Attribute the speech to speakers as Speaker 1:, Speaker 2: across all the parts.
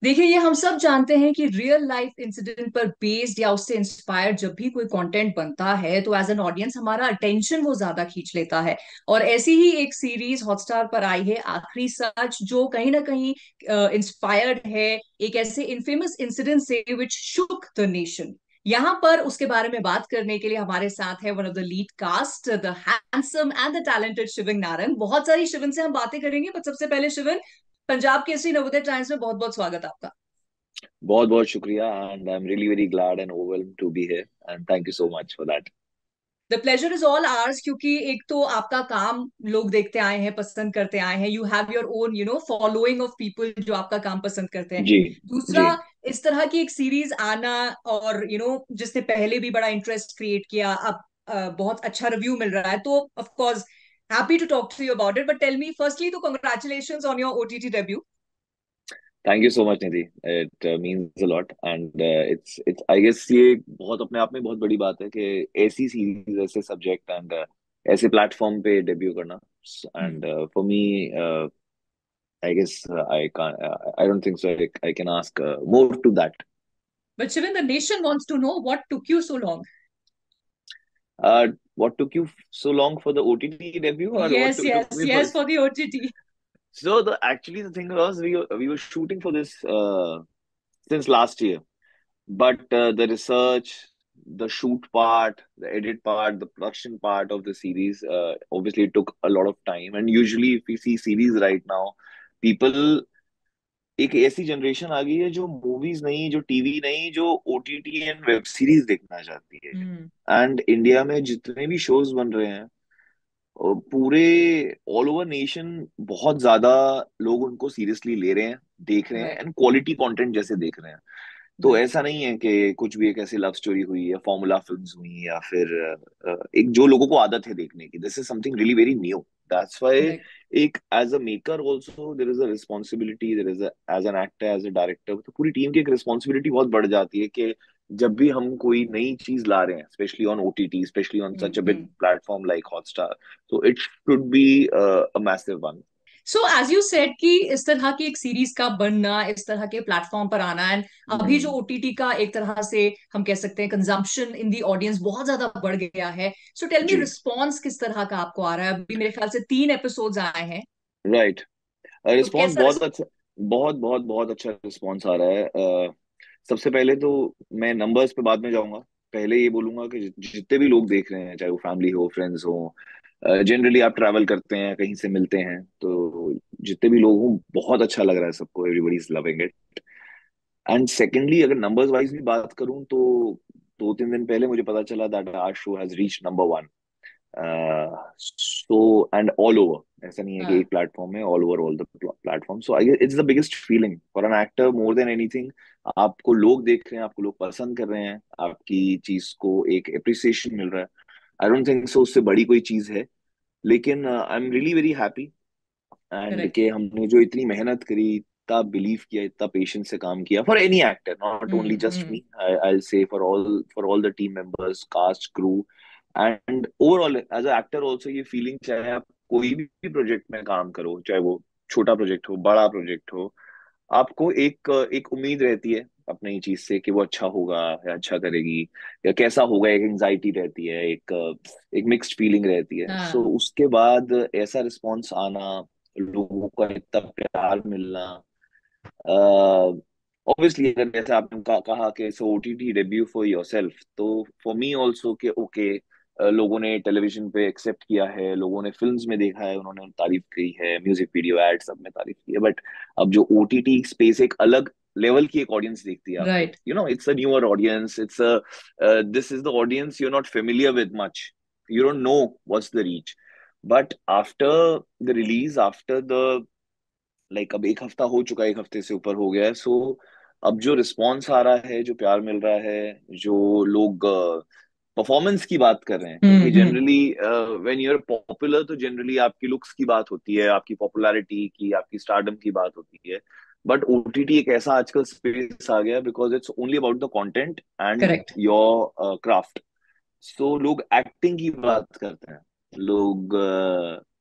Speaker 1: देखिए, ये हम सब जानते हैं कि रियल लाइफ इंसिडेंट पर बेस्ड या उससे इंस्पायर्ड जब भी कोई कंटेंट बनता है तो एज एन ऑडियंस हमारा अटेंशन वो ज्यादा खींच लेता है। और ऐसी ही एक सीरीज हॉटस्टार पर आई है, आखिरी सच, जो कहीं ना कहीं इंस्पायर्ड है एक ऐसे इनफेमस इंसिडेंट से विच शुक द नेशन। यहाँ पर उसके बारे में बात करने के लिए हमारे साथ है one of the lead cast, the handsome and the talented Shivan Narang. बहुत सारी शिवन से हम बातें करेंगे, पर सबसे पहले शिवन, पंजाब केसरी नवोदय टाइम्स में बहुत बहुत स्वागत आपका।
Speaker 2: बहुत बहुत शुक्रिया and I am really very glad and overwhelmed to be here and thank you so much for that.
Speaker 1: The pleasure is all ours, क्योंकि एक तो आपका काम लोग देखते आए हैं, पसंद करते आए हैं। You have your own following of people जो आपका काम पसंद करते हैं।
Speaker 2: जी
Speaker 1: दूसरा,
Speaker 2: जी।
Speaker 1: इस तरह की एक सीरीज आना और जिसने पहले भी बड़ा इंटरेस्ट क्रिएट किया, अब बहुत अच्छा रिव्यू मिल रहा है, तो of course happy to talk to you about it. But tell me firstly, तो congratulations on your OTT debut.
Speaker 2: Thank you so much Nidhi. It means a lot and it's I guess ये बहुत अपने आप में बहुत बड़ी बात है कि ऐसी सीरीज ऐसे सब्जेक्ट एंड ऐसे प्लेटफॉर्म पे डेब्यू करना। And for me I guess I don't think so I can ask more to that.
Speaker 1: But Shivan, the nation wants to know what took you so long.
Speaker 2: What took you so long for the OTT debut, or what
Speaker 1: Yes,
Speaker 2: took
Speaker 1: yes,
Speaker 2: me for?
Speaker 1: yes, for the OTT.
Speaker 2: So the thing was we were shooting for this since last year, but the research, the shoot part, the edit part, the production part of the series obviously took a lot of time. And usually, if we see series right now, people एक ऐसी generation आ गई है जो movies नहीं, जो TV नहीं, जो OTT and web series देखना चाहती है।
Speaker 1: Hmm.
Speaker 2: एंड इंडिया में जितने भी शोज बन रहे हैं पूरे ऑल ओवर नेशन बहुत ज्यादा लोग उनको सीरियसली ले रहे हैं, देख रहे हैं
Speaker 1: Right,
Speaker 2: एंड क्वालिटी कंटेंट जैसे देख रहे हैं। तो
Speaker 1: right.
Speaker 2: ऐसा नहीं है कि कुछ भी एक ऐसी लव स्टोरी हुई या फॉर्मूला फिल्म्स हुई या फिर एक जो लोगों को आदत है देखने की। This is something really very new. That's why
Speaker 1: Correct.
Speaker 2: एक as a maker also there is a responsibility, there is as an actor, as a director, तो पूरी टीम की एक रिस्पॉन्सिबिलिटी बहुत बढ़ जाती है कि जब भी हम कोई नई चीज ला रहे हैं, specially on OTT, specially on such a big
Speaker 1: Mm-hmm.
Speaker 2: Platform like Hotstar, so it should be a massive one.
Speaker 1: So as you said कि इस तरह की एक सीरीज का बनना, इस तरह के प्लेटफॉर्म पर आना, एंड अभी जो
Speaker 2: Hmm.
Speaker 1: ओटीटी का एक तरह से हम कह सकते हैं कंजम्पशन इन दी ऑडियंस बहुत ज्यादा बढ़ गया है। सो टेल मी,
Speaker 2: जी।
Speaker 1: रिस्पॉन्स किस तरह का आपको आ रहा है? अभी मेरे ख्याल से 3 एपिसोड्स आए हैं,
Speaker 2: राइट।
Speaker 1: तो
Speaker 2: रिस्पॉन्स
Speaker 1: कैसा
Speaker 2: बहुत अच्छा, बहुत बहुत बहुत अच्छा रिस्पॉन्स आ रहा है। सबसे पहले तो मैं नंबर्स पे बाद में जाऊंगा। पहले ये बोलूंगा कि जितने भी लोग देख रहे हैं, चाहे वो फैमिली हो, फ्रेंड्स हो, जनरली आप ट्रैवल करते हैं, कहीं से मिलते हैं, तो जितने भी लोग हों बहुत अच्छा लग रहा है सबको। Everybody is loving it. And secondly, अगर नंबर्स वाइज भी बात करूं तो 2-3 दिन पहले मुझे पता चला that our show has reach number 1। So and all over, ऐसा नहीं है कि
Speaker 1: हाँ,
Speaker 2: एक प्लेटफॉर्म है, all over all the platform. So I it's the biggest feeling for an actor more than anything. आपको लोग देख रहे हैं, आपको लोग पसंद कर रहे हैं, आपकी चीज को एक अप्रिसिएशन मिल रहा है। आई डोंट थिंक सो उससे बड़ी कोई चीज है। लेकिन आई am really very happy and
Speaker 1: correct.
Speaker 2: के हमने जो इतनी मेहनत करी, इतना बिलीव किया, इतना पेशेंस से काम किया for any actor, not only
Speaker 1: hmm,
Speaker 2: just me, I say for all the team members, cast, crew and overall as a actor also. ये फीलिंग, चाहे आप कोई भी प्रोजेक्ट में काम करो, चाहे वो छोटा प्रोजेक्ट हो, बड़ा प्रोजेक्ट हो, आपको एक एक उम्मीद रहती है अपनी ही चीज से कि वो अच्छा होगा या अच्छा करेगी या कैसा होगा। एक एंजाइटी रहती है, एक मिक्स्ड फीलिंग रहती है। सो
Speaker 1: हाँ,
Speaker 2: उसके बाद ऐसा रिस्पॉन्स आना, लोगों का इतना प्यार मिलना, ऑब्वियसली अगर जैसे आपने कहा कि सो ओटीटी डेब्यू फॉर योरसेल्फ, तो फॉर मी आल्सो के ओके, लोगों ने टेलीविजन पे एक्सेप्ट किया है, लोगों ने फिल्म्स में देखा है, उन्होंने तारीफ की है, म्यूजिक वीडियो एड सब में तारीफ की है, बट अब जो ओटीटी स्पेस एक अलग लेवल की एक ऑडियंस देखती है आपको।
Speaker 1: Right.
Speaker 2: It's a newer audience, it's a this is the audience you are not familiar with much, you don't know what's the reach. But after the release, after the अब 1 हफ्ता हो चुका है, 1 हफ्ते से ऊपर हो गया है। सो अब जो रिस्पॉन्स आ रहा है, जो प्यार मिल रहा है, जो लोग परफॉर्मेंस की बात कर रहे हैं, क्योंकि
Speaker 1: hmm.
Speaker 2: Generally when you are popular तो जनरली आपकी लुक्स की बात होती है, आपकी पॉपुलैरिटी की, आपकी स्टारडम की बात होती है। बट ओटीटी एक ऐसा आजकल स्पेस आ गया because it's only about the content and
Speaker 1: correct.
Speaker 2: Your craft. So लोग एक्टिंग की बात करते हैं, लोग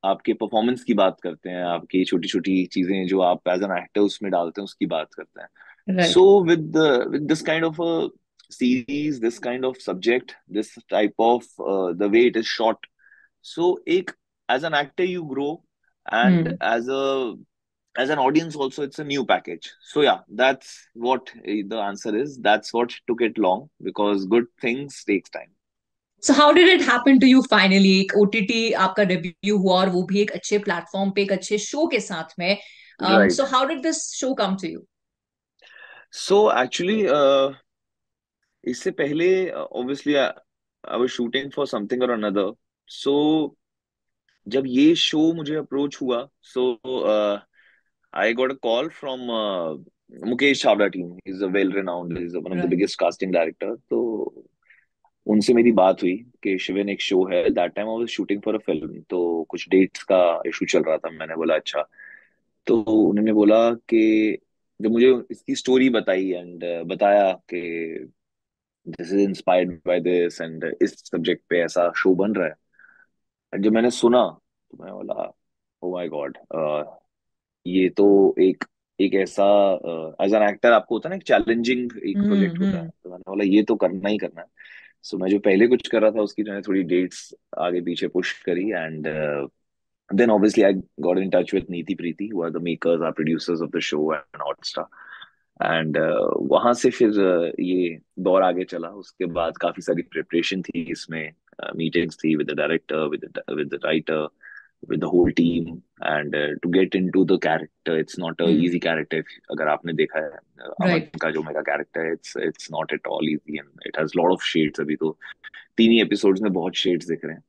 Speaker 2: आपके परफॉर्मेंस की बात करते हैं, आपकी छोटी छोटी चीजें जो आप एज एन एक्टर उसमें डालते हैं उसकी बात करते हैं। So with this kind of a series, this kind of subject, this type of the way it is shot, so ek as an actor you grow, and
Speaker 1: right.
Speaker 2: as an audience also it's a new package. So yeah, that's what the answer is. That's what took it long, because good things takes time.
Speaker 1: So how did it happen to you finally, एक OTT आपका debut हुआ और वो भी एक अच्छे platform पे एक अच्छे शो के साथ में.
Speaker 2: Right.
Speaker 1: So how did this show come to you?
Speaker 2: So actually, इससे पहले obviously I was shooting for something or another. So जब ये शो मुझे अप्रोच हुआ, so I got a call from Mukesh Chawla team. He's a well-renowned, he's one of the
Speaker 1: right.
Speaker 2: biggest casting director. तो उनसे मेरी बात हुई कि शिवन एक शो है. That time I was shooting for a film, तो कुछ डेट्स का इशू चल रहा था. मैंने बोला अच्छा. तो उन्होंने बोला कि जब मुझे इसकी स्टोरी बताई एंड बताया कि this is inspired by this and इस सब्जेक्ट पे ऐसा शो बन रहा है, और जब मैंने सुना तो मैं बोला ओ माय गॉड, ये तो एक एक ऐसा एज एन एक्टर आपको होता है ना, एक चैलेंजिंग एक प्रोजेक्ट होता है.
Speaker 1: हम्म.
Speaker 2: तो मैंने बोला ये तो करना ही करना है. सो मैं जो पहले कुछ कर रहा था उसकी मैंने थोड़ी डेट्स आगे पीछे पुश करी, and then obviously I got in touch with Neeti Preeti, who are the makers, are producers of the show and Hotstar. And वहां से फिर ये दौर आगे चला. उसके बाद काफी सारी प्रिपरेशन थी इसमें, मीटिंग्स थी with the director, with the writer, with the whole team, and to get into the character, it's not a
Speaker 1: hmm.
Speaker 2: easy character. अगर आपने देखा है अमन
Speaker 1: राइट.
Speaker 2: का जो मेरा कैरेक्टर है, it's not at all easy and it has lot of shades. अभी तो 3 ही एपिसोड्स में बहुत शेड्स दिख रहे हैं,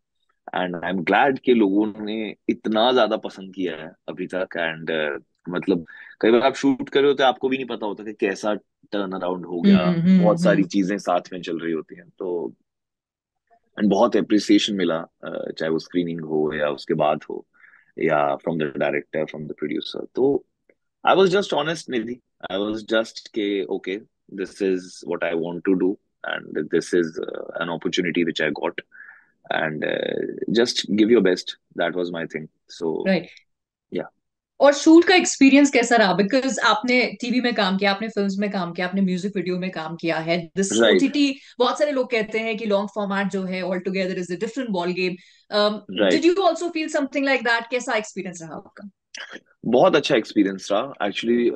Speaker 2: एंड आई एम ग्लैड कि लोगों ने इतना ज्यादा पसंद किया है अभी तक. एंड मतलब कई बार आप शूट कर रहे होते हैं, आपको भी नहीं पता होता कि कैसा टर्न अराउंड हो गया. बहुत सारी
Speaker 1: हम्म.
Speaker 2: चीजें साथ में चल रही होती हैं, तो एंड बहुत अप्रिसिएशन मिला, चाहे वो स्क्रीनिंग हो या उसके बाद हो, या from the director, from the producer. तो I was just honest Nidhi. I was just के okay, this is what I want to do, and this is an opportunity which I got, and just give your best. That was my thing. So
Speaker 1: right.
Speaker 2: yeah.
Speaker 1: और shoot का experience कैसा रहा? Because आपने TV में काम किया, आपने films में काम किया, आपने म्यूजिक वीडियो में काम किया है. This
Speaker 2: Right.
Speaker 1: ओटीटी, बहुत सारे लोग कहते हैं कि लॉन्ग फॉर्मेट जो है all together is a different ball game. Did
Speaker 2: Right.
Speaker 1: You also feel something like that? कैसा एक्सपीरियंस रहा आपका?
Speaker 2: बहुत अच्छा एक्सपीरियंस रहा एक्चुअली.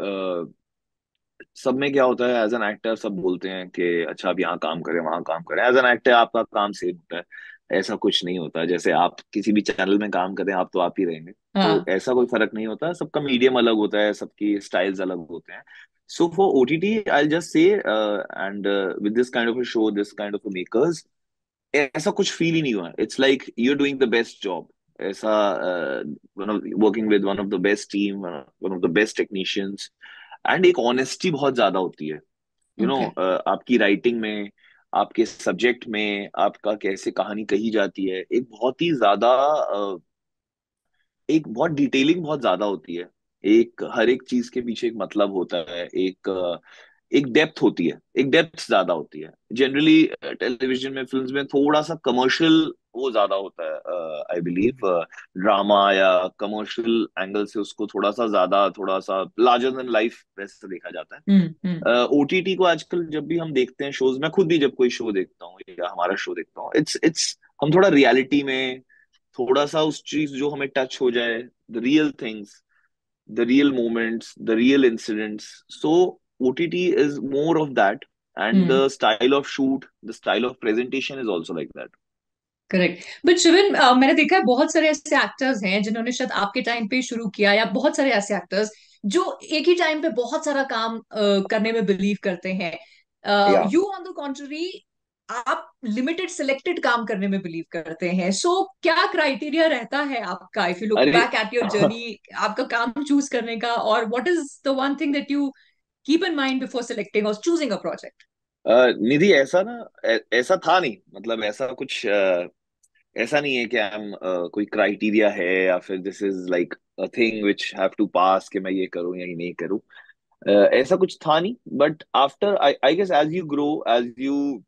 Speaker 2: सब में क्या होता है, एज एन एक्टर सब बोलते हैं कि अच्छा आप यहाँ काम करें वहां काम करें. एज एन एक्टर आपका काम सेम होता है. ऐसा कुछ नहीं होता. जैसे आप किसी भी चैनल में काम करें, आप तो आप ही रहेंगे. तो
Speaker 1: हाँ.
Speaker 2: ऐसा कोई फर्क नहीं होता. सबका मीडियम अलग होता है, सबकी स्टाइल्स अलग होते हैं. So for OTT I just say, and with this kind of a show, this kind of makers, ऐसा कुछ फील ही नहीं हुआ. It's like you are doing the best job. ऐसा working with one of the best team, one of the best technicians, and एक honesty बहुत ज्यादा होती है. You know,
Speaker 1: okay.
Speaker 2: आपकी राइटिंग में, आपके सब्जेक्ट में, आपका कैसे कहानी कही जाती है, एक बहुत ही ज्यादा एक बहुत डिटेलिंग बहुत ज्यादा होती है. एक हर एक चीज के पीछे एक मतलब होता है. एक डेप्थ होती है, एक डेप्थ ज्यादा होती है. जनरली टेलीविजन में, फिल्म्स में थोड़ा सा कमर्शियल वो ज्यादा होता है. आई बिलीव ड्रामा या कमर्शियल एंगल से उसको थोड़ा सा ज्यादा, थोड़ा सा लार्जर देन लाइफ वैसे देखा जाता है.
Speaker 1: हम्म.
Speaker 2: ओटीटी को आजकल जब भी हम देखते हैं शोज, मैं खुद भी जब कोई शो देखता हूँ या हमारा शो देखता हूँ, इट्स हम थोड़ा रियलिटी में, थोड़ा सा उस चीज जो हमें टच हो जाए, the real things, the real moments, the real incidents. So OTT is more of that, and the
Speaker 1: hmm.
Speaker 2: style of shoot, the style of presentation is also like that.
Speaker 1: Correct. But Shivan, मैंने देखा है बहुत सारे ऐसे actors हैं जिन्होंने शायद आपके टाइम पे शुरू किया, या बहुत सारे ऐसे एक्टर्स जो एक ही टाइम पे बहुत सारा काम करने में बिलीव करते हैं.
Speaker 2: Yeah.
Speaker 1: You on the contrary, आप लिमिटेड सिलेक्टेड काम करने में बिलीव करते हैं. सो क्या क्राइटेरिया रहता है आपका, इफ यू लुक
Speaker 2: अरे
Speaker 1: बैक एट योर जर्नी, आपका काम चूज करने का? और what is the one thing that you keep in mind before selecting और चूजिंग अ प्रोजेक्ट?
Speaker 2: निधि, ऐसा ना, ऐसा था नहीं. मतलब ऐसा कुछ ऐसा नहीं है कि हम कोई क्राइटेरिया है, या फिर this is like a thing which have to pass कि मैं ये करूं या ये नहीं करूं. ऐसा कुछ था नहीं. But after, I guess as you grow, as you,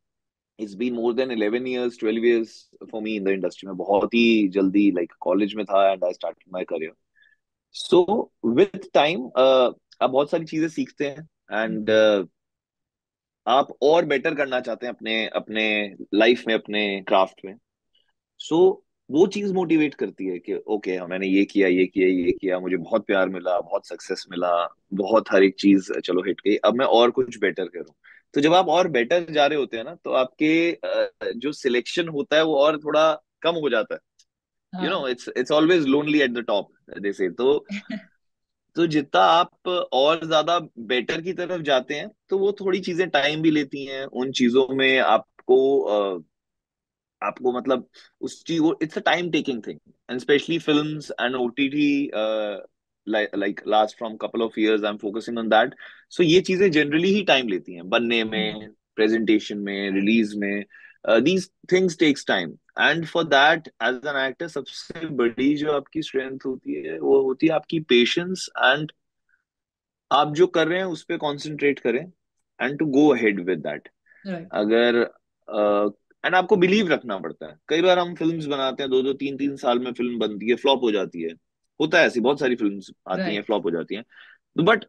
Speaker 2: it's been more than 11 years, 12 years for me in the industry. में बहुत ही जल्दी लाइक कॉलेज में था and I started my career. So with time आप बहुत सारी चीजें सीखते हैं. एंड आप और बेटर करना चाहते हैं अपने अपने लाइफ में, अपने क्राफ्ट में। सो वो चीज मोटिवेट करती है कि ओके हाँ, मैंने ये किया, ये किया, ये किया, मुझे बहुत प्यार मिला, बहुत सक्सेस मिला, बहुत हर एक चीज चलो हिट गई, अब मैं और कुछ बेटर करूं। तो जब आप और बेटर जा रहे होते हैं ना, तो आपके जो सिलेक्शन होता है वो और थोड़ा कम हो जाता है।
Speaker 1: हाँ।
Speaker 2: It's always lonely at the top, जैसे तो जितना आप और ज्यादा बेटर की तरफ जाते हैं, तो वो थोड़ी चीजें टाइम भी लेती हैं, उन चीजों में आपको मतलब उस चीज वो it's a time taking thing, and specially films and OTT, like last from couple of years I'm focusing on that. So ये चीजें जनरली ही टाइम लेती हैं बनने में, प्रेजेंटेशन में, रिलीज में। these things takes time, and for that as an actor सबसे बड़ी जो आपकी स्ट्रेंथ होती है वो होती है आपकी पेशेंस, एंड आप जो कर रहे हैं उस पर कॉन्सेंट्रेट करें, and to go ahead with that.
Speaker 1: Right.
Speaker 2: अगर एंड आपको बिलीव रखना पड़ता है। कई बार हम फिल्म्स बनाते हैं, दो दो तीन तीन साल में फिल्म बनती है, फ्लॉप हो जाती है, होता है, ऐसी बहुत सारी फिल्म्स आती हैं
Speaker 1: राइट।
Speaker 2: फ्लॉप हो जाती हैं। बट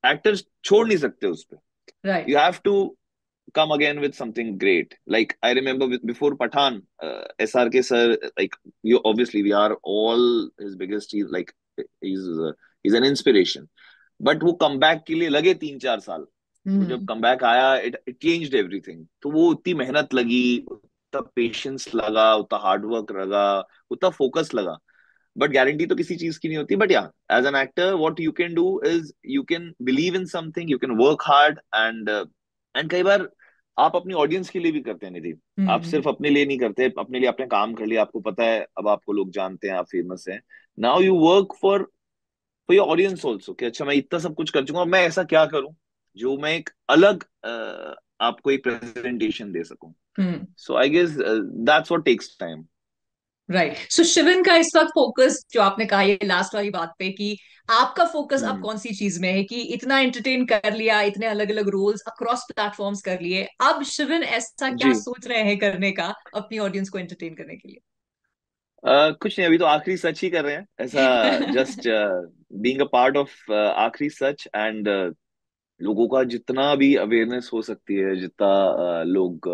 Speaker 2: एक्टर्स छोड़ नहीं सकते उस पर।
Speaker 1: Right.
Speaker 2: You have to come again with something great. Like I remember before Pathan, SRK sir, like you obviously we are all his biggest. He's he's an inspiration. But वो comeback के लिए लगे 3-4 साल। वो जब
Speaker 1: हम्म।
Speaker 2: कमबैक आया, it it changed everything. तो वो उतनी मेहनत लगी, उतना पेशेंस लगा, उतना हार्डवर्क लगा, उतना फोकस लगा। बट गारंटी तो किसी चीज की नहीं होती। But yeah, as an actor what you can do is you can believe in something, you can work hard, and कई बार आप अपनी ऑडियंस के लिए भी करते हैं निधि। आप
Speaker 1: हम्म।
Speaker 2: सिर्फ अपने लिए नहीं करते, अपने लिए आपने काम कर लिया, आपको पता है अब आपको लोग जानते हैं, आप फेमस हैं। Now you work for your audience also, कि अच्छा मैं इतना सब कुछ कर चुका हूं, मैं ऐसा क्या करूं जो मैं एक अलग आपको एक प्रेजेंटेशन दे सकूं।
Speaker 1: Hmm.
Speaker 2: So I guess that's what takes time.
Speaker 1: Right. So Shivan का इस वक्त फोकस जो आपने कहा ये लास्ट वाली बात पे कि आपका फोकस अब
Speaker 2: हम्म।
Speaker 1: कौन सी चीज में है, कि इतना एंटरटेन कर लिया, इतने अलग अलग रोल्स अक्रॉस प्लेटफॉर्म्स कर लिए, अब शिवन ऐसा क्या
Speaker 2: जी।
Speaker 1: सोच रहे हैं करने का अपनी ऑडियंस को एंटरटेन करने के
Speaker 2: कुछ नहीं, अभी तो आखिरी सच ही कर रहे हैं ऐसा।
Speaker 1: लिए?
Speaker 2: Just being a part of आखिरी सच, एंड लोगों का जितना भी अवेयरनेस हो सकती है, जितना लोग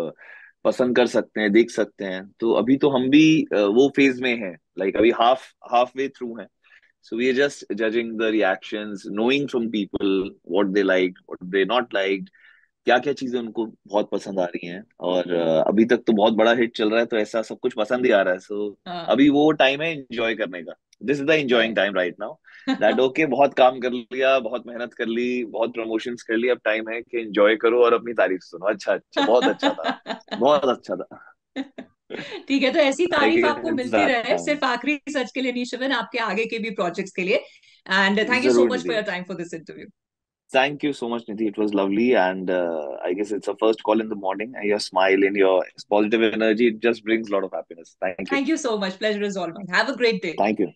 Speaker 2: पसंद कर सकते हैं, देख सकते हैं, तो अभी तो हम भी वो फेज में हैं। लाइक अभी हाफ वे थ्रू हैं। So we are just judging the reactions, knowing from people what they liked, what they not liked, क्या क्या चीजें उनको बहुत पसंद आ रही हैं। और अभी तक तो बहुत बड़ा हिट चल रहा है, तो ऐसा सब कुछ पसंद ही आ रहा है। सो
Speaker 1: हाँ।
Speaker 2: अभी वो टाइम है एंजॉय करने का। This is the enjoying
Speaker 1: right.
Speaker 2: Time right now, that okay बहुत काम कर लिया, बहुत मेहनत कर ली, बहुत प्रमोशंस कर ली, अब टाइम है कि एंजॉय करो और अपनी तारीफ सुनो। अच्छा अच्छा, बहुत अच्छा था, बहुत अच्छा था।
Speaker 1: ठीक है, तो ऐसी
Speaker 2: आई
Speaker 1: तारीफ
Speaker 2: गेस
Speaker 1: आपको
Speaker 2: इट्स
Speaker 1: मिलती
Speaker 2: दैट
Speaker 1: रहे
Speaker 2: टाइम।
Speaker 1: सिर्फ आखिरी सच के लिए नहीं शिवन, आपके आगे के भी प्रोजेक्ट्स के लिए। एंड थैंक यू सो
Speaker 2: जरूर
Speaker 1: much for
Speaker 2: Nidhi,
Speaker 1: your time for this interview.
Speaker 2: thank you so much, Nidhi. It was lovely, and I guess it's a first call in the morning. And your smile and your positive energy, it just brings a lot of happiness. Thank you.
Speaker 1: Thank you so much, pleasure is all mine, have a great day.
Speaker 2: Thank you.